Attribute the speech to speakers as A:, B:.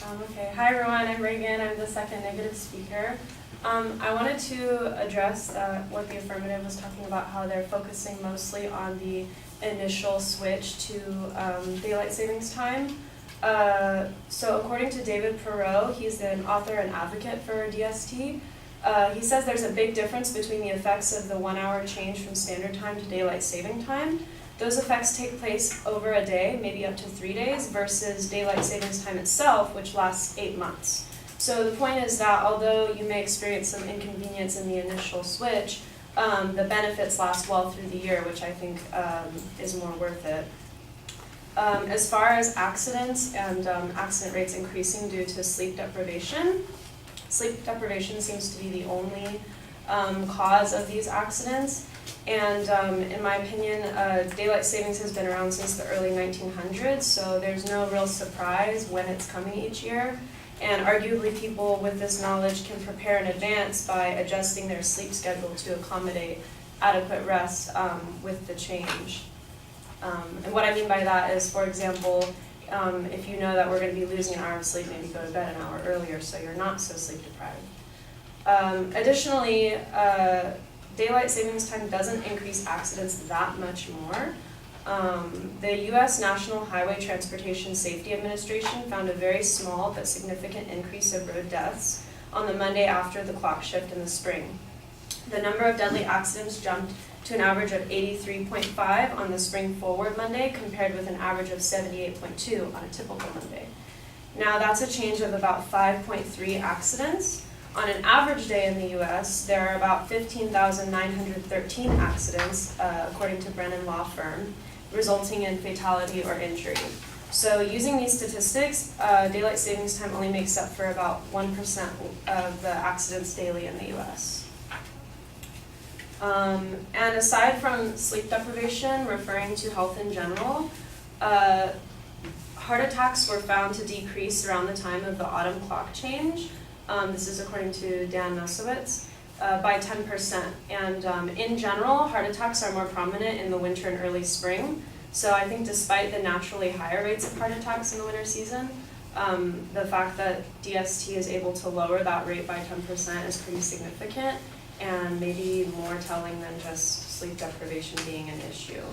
A: Okay, hi everyone, I'm Reagan, I'm the second negative speaker. I wanted to address what the affirmative was talking about, how they're focusing mostly on the initial switch to daylight savings time. So according to David Perot, he's an author and advocate for DST. He says there's a big difference between the effects of the 1 hour change from standard time to daylight saving time. Those effects take place over a day, maybe up to 3 days, versus daylight savings time itself, which lasts 8 months. So the point is that although you may experience some inconvenience in the initial switch, the benefits last well through the year, which I think is more worth it. As far as accidents and accident rates increasing due to sleep deprivation seems to be the only cause of these accidents. And in my opinion, daylight savings has been around since the early 1900s, so there's no real surprise when it's coming each year. And arguably people with this knowledge can prepare in advance by adjusting their sleep schedule to accommodate adequate rest with the change. And what I mean by that is, for example, if you know that we're going to be losing an hour of sleep, maybe go to bed an hour earlier so you're not so sleep deprived. Additionally, daylight savings time doesn't increase accidents that much more. The U.S. National Highway Transportation Safety Administration found a very small but significant increase of road deaths on the Monday after the clock shift in the spring. The number of deadly accidents jumped to an average of 83.5 on the spring forward Monday, compared with an average of 78.2 on a typical Monday. Now that's a change of about 5.3 accidents. On an average day in the U.S., there are about 15,913 accidents, according to Brennan Law Firm, resulting in fatality or injury. So using these statistics, daylight savings time only makes up for about 1% of the accidents daily in the U.S. And aside from sleep deprivation, referring to health in general, heart attacks were found to decrease around the time of the autumn clock change. This is according to Dan Nosowitz, by 10%. And in general, heart attacks are more prominent in the winter and early spring. So I think despite the naturally higher rates of heart attacks in the winter season, the fact that DST is able to lower that rate by 10% is pretty significant and maybe more telling than just sleep deprivation being an issue.